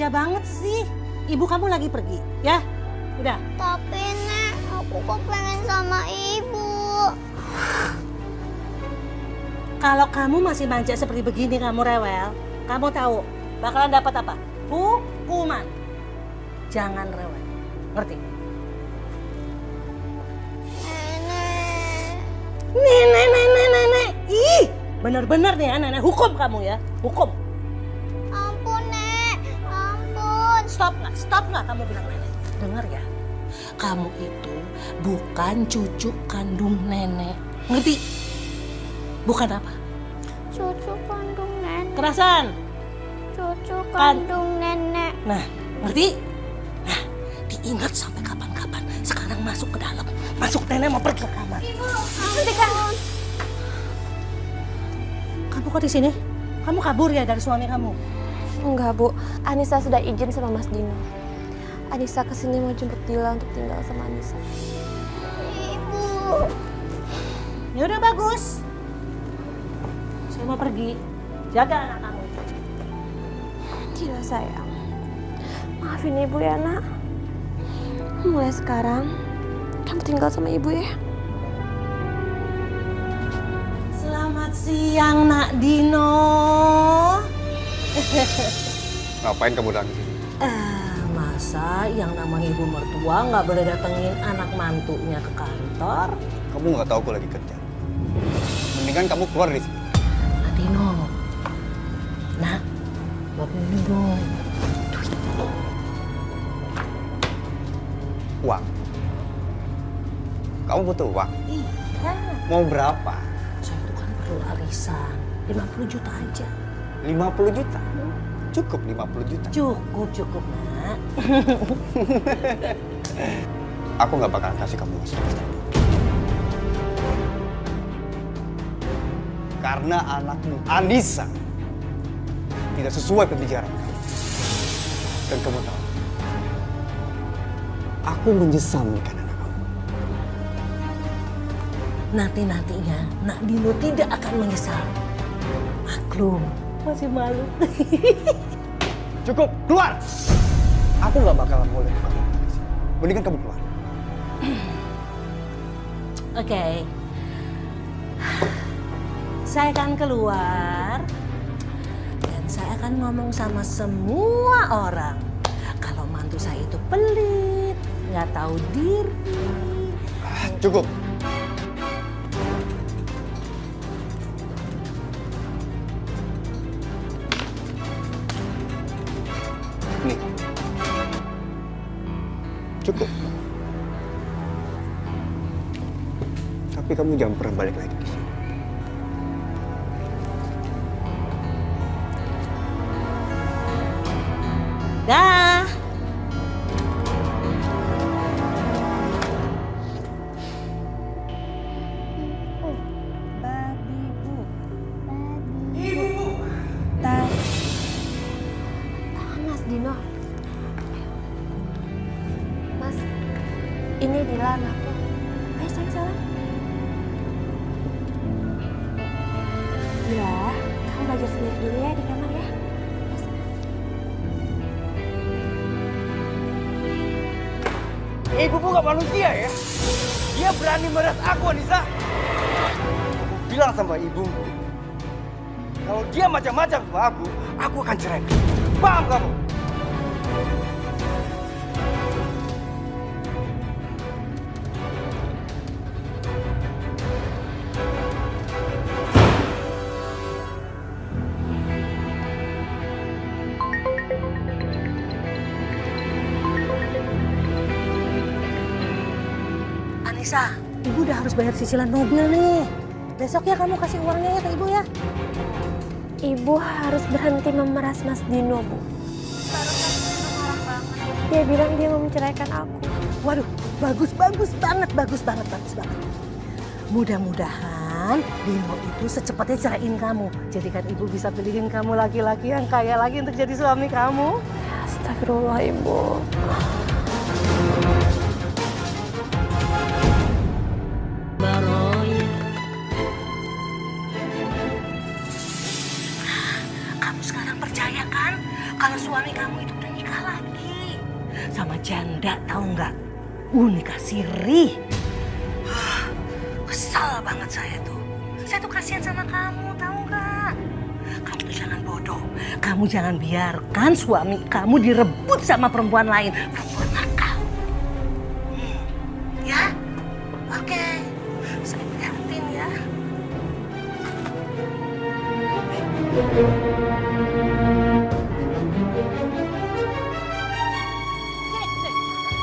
manja banget sih. Ibu kamu lagi pergi, ya? Udah. Tapi Nek, aku kok pengen sama ibu. Kalau kamu masih manja seperti begini, kamu rewel, kamu tahu bakalan dapat apa? Hukuman. Jangan rewel, ngerti? Nenek. Ih, bener-bener nih ya, nenek hukum kamu ya, hukum. Ampun Nek, ampun. Stop nggak kamu bilang nenek? Dengar ya, kamu itu bukan cucu kandung nenek, ngerti? Bukan apa? Cucu kandung nenek. Kerasan. Cucu kandung nenek. Nah, ngerti? Nah, diingat sampai kapan-kapan. Sekarang masuk ke dalam. Masuk, nenek mau pergi ke kamar. Ibu, ampun. Kamu kok di sini? Kamu kabur ya dari suami kamu? Enggak, Bu. Anissa sudah izin sama Mas Dino. Anissa kesini mau jemput Dila untuk tinggal sama Anissa. Ibu. Ya udah bagus. Saya mau pergi. Jaga anak kamu. Dila sayang. Maafin Ibu ya, Nak. Mulai sekarang, kamu tinggal sama Ibu ya. Selamat siang, Nak Dino. Ngapain kamu datang sini? Masa yang namanya ibu mertua nggak boleh datengin anak mantunya ke kantor? Kamu nggak tahu aku lagi kerja. Mendingan kamu keluar dari sini. Nak Dino. Nak, buat ini dong. Uang. Kamu butuh uang. Iya. Mau berapa? Saya itu kan perlu arisan. 50 juta aja. 50 juta? Cukup 50 juta. Cukup, Nak. Aku nggak bakal kasih kamu uang sebesar itu. Karena anakmu Anissa tidak sesuai pembicaraan kamu. Dan kamu tahu, aku menyesal menikah anak kamu. Nanti-nantinya Nak Dino tidak akan menyesal. Maklum, masih malu. Cukup, keluar! Aku nggak bakalan boleh kamu di sini. Mendingan kamu keluar. Oke. Saya akan keluar dan saya akan ngomong sama semua orang kalau mantu saya itu pelit, nggak tahu diri. Cukup. Nih. Cukup. Tapi kamu jangan pernah balik lagi ke sini. Dah. Babi, Bu. Tahan, Mas Dino. Mas, ini Dila anakku. Ayo sayang salam. Dila, kamu belajar sendiri dulu ya di kamar ya. Ibu bukan manusia ya. Dia berani meras aku, Anissa. Aku bilang sama ibu, kalau dia macam-macam sama aku akan cerai. Paham kamu? Anissa, ibu udah harus bayar cicilan mobil nih. Besok ya kamu kasih uangnya ya ke ibu ya. Ibu harus berhenti memeras Mas Dino, Bu. Dia bilang dia mau menceraikan aku. Waduh, bagus banget. Mudah-mudahan Dino itu secepatnya ceraiin kamu. Jadikan ibu bisa pilihin kamu laki-laki yang kaya lagi untuk jadi suami kamu. Astagfirullah, Ibu. Baroya. Kamu sekarang percaya kan kalau suami kamu itu udah sama janda, tahu nggak? Nikah siri. Kesal banget saya tuh. Saya tuh kasihan sama kamu, tahu nggak? Kamu tuh jangan bodoh. Kamu jangan biarkan suami kamu direbut sama perempuan lain. Perempuan nakal. Ya? Oke. Saya prihatin ya.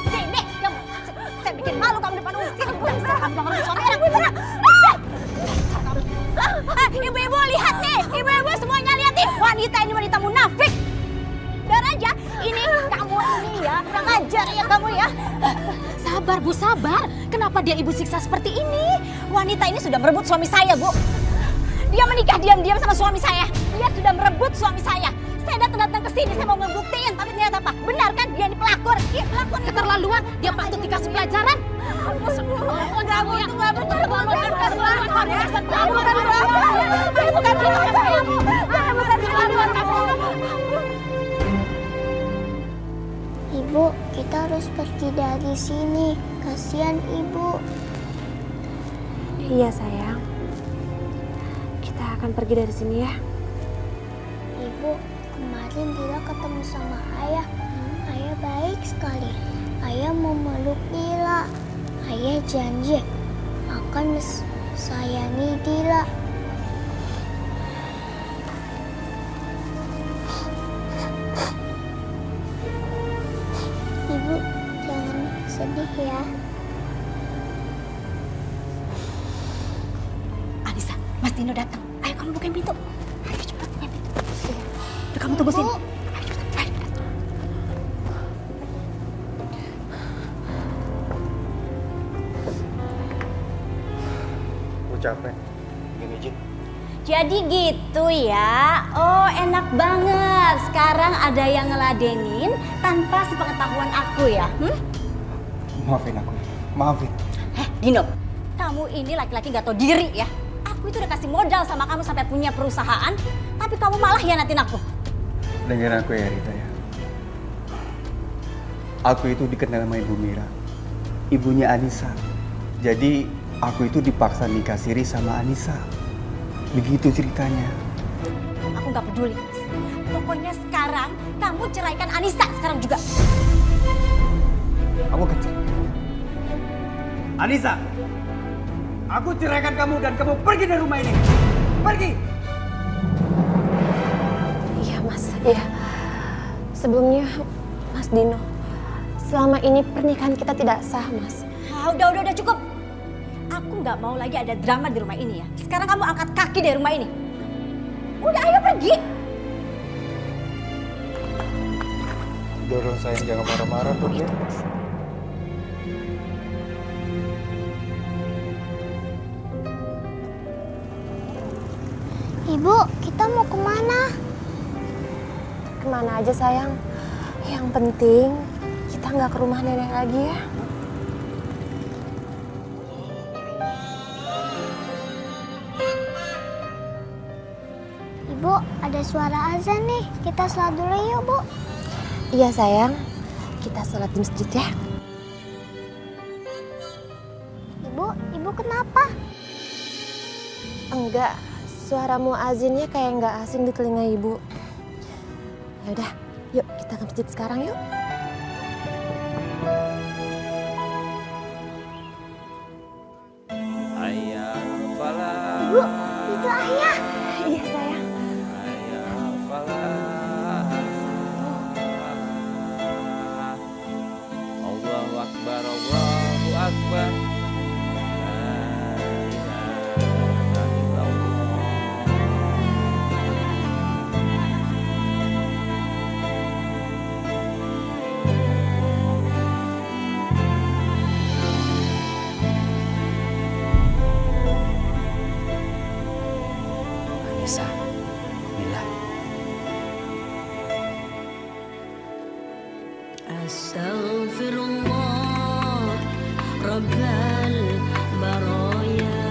Sini, kamu. Saya bikin malu kamu depan umum. Sini, kamu bangun suami anak. Ibu-ibu lihat nih, ibu-ibu semuanya lihat nih. Wanita ini wanita munafik. Biar aja, ini kamu ini ya, kurang ajar ya kamu ya. Sabar Bu, sabar. Kenapa dia ibu siksa seperti ini? Wanita ini sudah merebut suami saya, Bu. Dia menikah diam-diam sama suami saya. Dia sudah merebut suami saya. Saya datang ke sini, saya mau membuktiin, tapi ternyata apa? Benar kan dia ini pelakor? Dia pelakor keterlaluan. Dia patut dikasih pelajaran. Ibu, kita harus pergi dari sini. Kasihan ibu. Iya sayang. Kita akan pergi dari sini ya. Ibu, kemarin Dila ketemu sama ayah. Ayah baik sekali. Ayah memeluk Dila. Ayah janji akan sayangi Dila. Ibu, jangan sedih ya. Anissa, Mas Dino datang. Ayo kamu bukain pintu. Ayo cepat bukain pintu. Udah, kamu tunggu sini. Ayo cepat, ayo. Gue capek. Ingin izin. Jadi gitu ya. Oh, enak banget. Sekarang ada yang ngeladenin tanpa sepengetahuan aku ya. Maafin aku. Maafin. Dino, kamu ini laki-laki gak tau diri ya. Aku itu udah kasih modal sama kamu sampai punya perusahaan, tapi kamu malah hianatin aku. Dengar aku ya Rita ya. Aku itu dikenal sama Ibu Mira. Ibunya Anissa. Jadi aku itu dipaksa nikah siri sama Anissa. Begitu ceritanya. Aku gak peduli. Pokoknya sekarang kamu ceraikan Anissa sekarang juga. Aku akan cerai. Anissa, aku ceraikan kamu dan kamu pergi dari rumah ini. Pergi! Iya Mas, iya. Sebelumnya Mas Dino, selama ini pernikahan kita tidak sah Mas. Udah cukup. Aku nggak mau lagi ada drama di rumah ini ya. Sekarang kamu angkat kaki dari rumah ini. Udah, ayo pergi. Udah dong sayang, jangan marah-marah dong ya. Ibu, kita mau kemana? Kemana aja sayang. Yang penting kita nggak ke rumah nenek lagi ya. Ibu, ada suara azan nih. Kita sholat dulu yuk, Bu. Iya sayang, kita sholat di masjid ya. Ibu kenapa? Enggak, suara muazinnya kayak nggak asing di telinga ibu. Ya udah, yuk kita ke masjid sekarang yuk. Ibu, itu ayah. Iya sayang. Allahu Akbar, Allahu Akbar. Anissa, Mila. Astaghfirullah Rabbal baraya.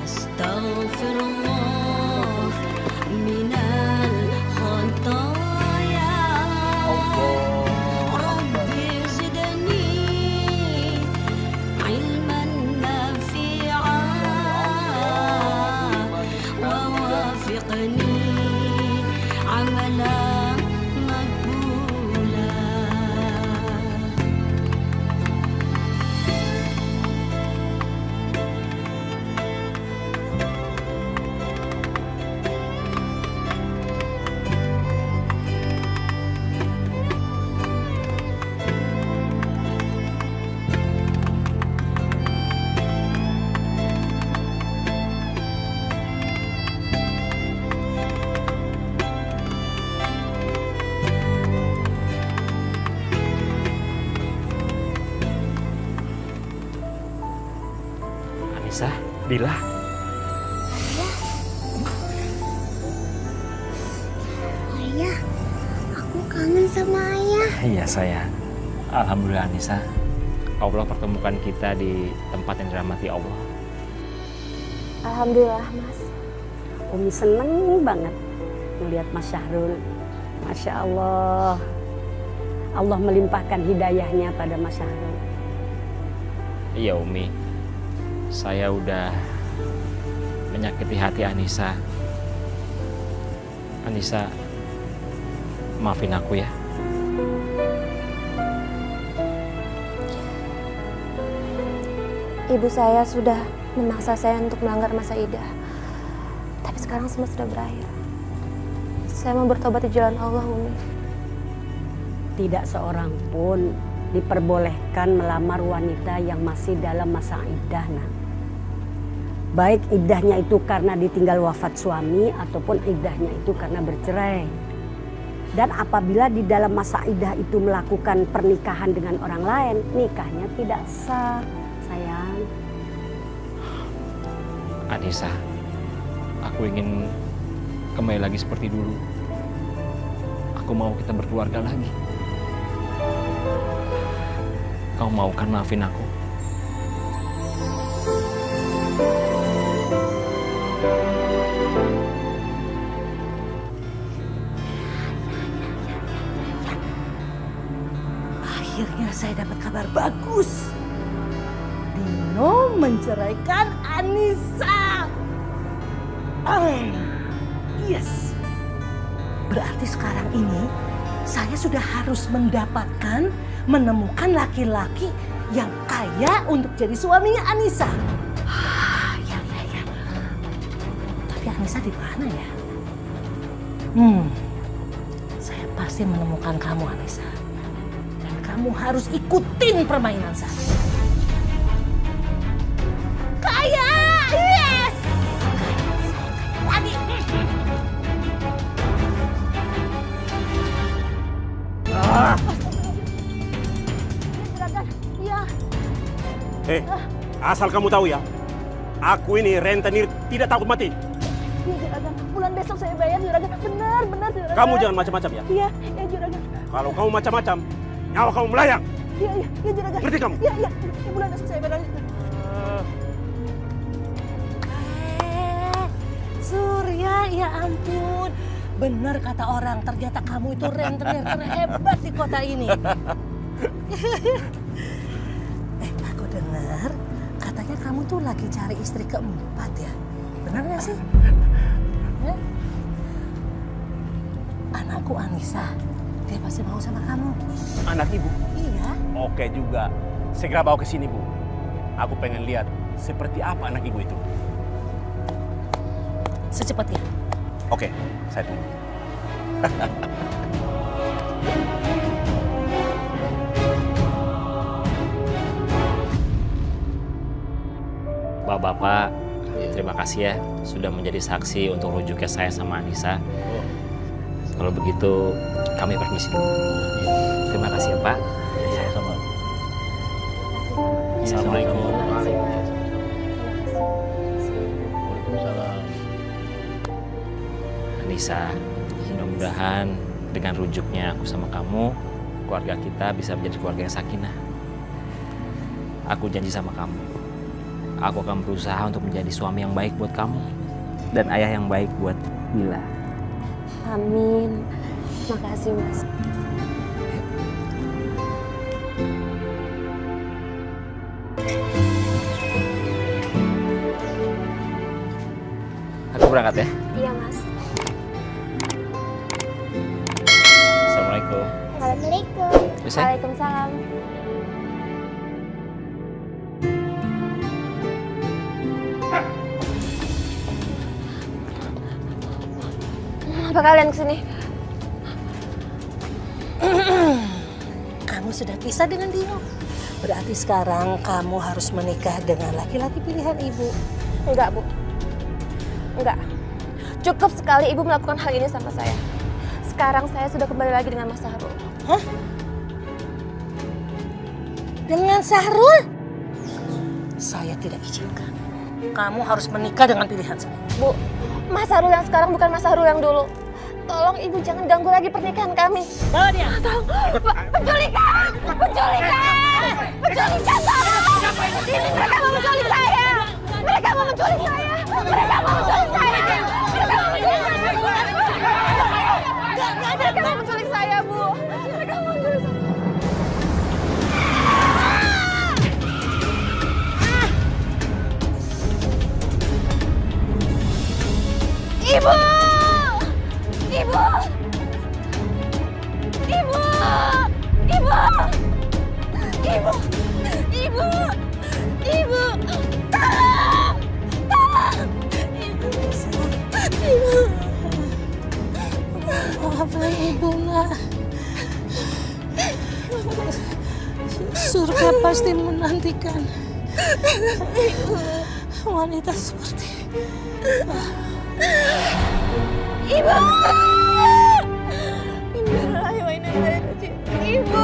Astaghfirullah minal khataya. Dila. Ayah, aku kangen sama ayah. Iya sayang. Alhamdulillah Anissa, Allah pertemukan kita di tempat yang dirahmati Allah. Alhamdulillah Mas. Umi seneng banget melihat Mas Syahrul. Masya Allah. Allah melimpahkan hidayahnya pada Mas Syahrul. Iya Umi, saya udah menyakiti hati Anissa. Anissa, maafin aku ya. Ibu saya sudah memaksa saya untuk melanggar masa idah. Tapi sekarang semua sudah berakhir. Saya mau bertobat di jalan Allah, Umi. Tidak seorang pun diperbolehkan melamar wanita yang masih dalam masa iddah, Nak. Baik iddahnya itu karena ditinggal wafat suami ataupun iddahnya itu karena bercerai. Dan apabila di dalam masa iddah itu melakukan pernikahan dengan orang lain, nikahnya tidak sah, sayang. Anissa, aku ingin kembali lagi seperti dulu. Aku mau kita berkeluarga lagi. Kau mau kan maafin aku? Akhirnya saya dapat kabar bagus. Dino menceraikan Anissa. Yes. Berarti sekarang ini saya sudah harus menemukan laki-laki yang kaya untuk jadi suaminya Anissa. Ya. Tapi Anissa di mana ya? Saya pasti menemukan kamu, Anissa. Dan kamu harus ikutin permainan saya. Kaya! Yes! Lagi. Asal kamu tahu ya, aku ini rentenir tidak takut mati. Iya, Juragan. Bulan besok saya bayar, Juragan. Benar, Juragan. Kamu jangan macam-macam ya. Iya, Juragan. Kalau kamu macam-macam, nyawa kamu melayang. Iya, Juragan. Ngerti kamu? Iya. Bulan besok saya bayar. Surya, ya ampun. Benar kata orang, ternyata kamu itu rentenir terhebat di kota ini. Aku dengar katanya kamu tuh lagi cari istri keempat ya. Benar gak sih? Anakku Anissa, dia pasti mau sama kamu. Anak ibu? Iya. Oke juga. Segera bawa ke sini, Bu. Aku pengen lihat seperti apa anak ibu itu. Secepatnya. Oke, saya tunggu. Bapak-bapak, terima kasih ya sudah menjadi saksi untuk rujuknya saya sama Anissa. Kalau begitu, kami permisi dulu. Terima kasih ya Pak. Sama-sama. Assalamualaikum. Anissa, mudah-mudahan dengan rujuknya aku sama kamu, keluarga kita bisa menjadi keluarga yang sakinah. Aku janji sama kamu, aku akan berusaha untuk menjadi suami yang baik buat kamu dan ayah yang baik buat Bila. Amin. Makasih, Mas. Aku berangkat ya. Iya, Mas. Assalamualaikum. Assalamualaikum. Bisa? Waalaikumsalam. Apa kalian kesini? Kamu sudah pisah dengan Dino. Berarti sekarang kamu harus menikah dengan laki-laki pilihan ibu. Enggak, Bu. Enggak. Cukup sekali Ibu melakukan hal ini sama saya. Sekarang saya sudah kembali lagi dengan Mas Syahrul. Hah? Dengan Syahrul? Saya tidak izinkan. kamu harus menikah dengan pilihan saya. Bu, Mas Harul yang sekarang bukan Mas Harul yang dulu. Tolong ibu jangan ganggu lagi pernikahan kami. Bawa dia. Penculikan! Penculikan! Penculikan, tolong! Ini mereka mau menculik saya! Mereka mau menculik saya! Mereka mau menculik saya! Mereka mau menculik saya! Mereka mau menculik saya, Bu! Mereka mau menculik saya! Ibu! Ibu! Ibu! Ibu! Ibu! Ibu! Ibu! Tolong! Tolong! Ibu! Ibu! Maafkan ibu, nak. Surga pasti menantikan wanita seperti Ibu! Innalillahi wa inna ilaihi raji'un. Ibu!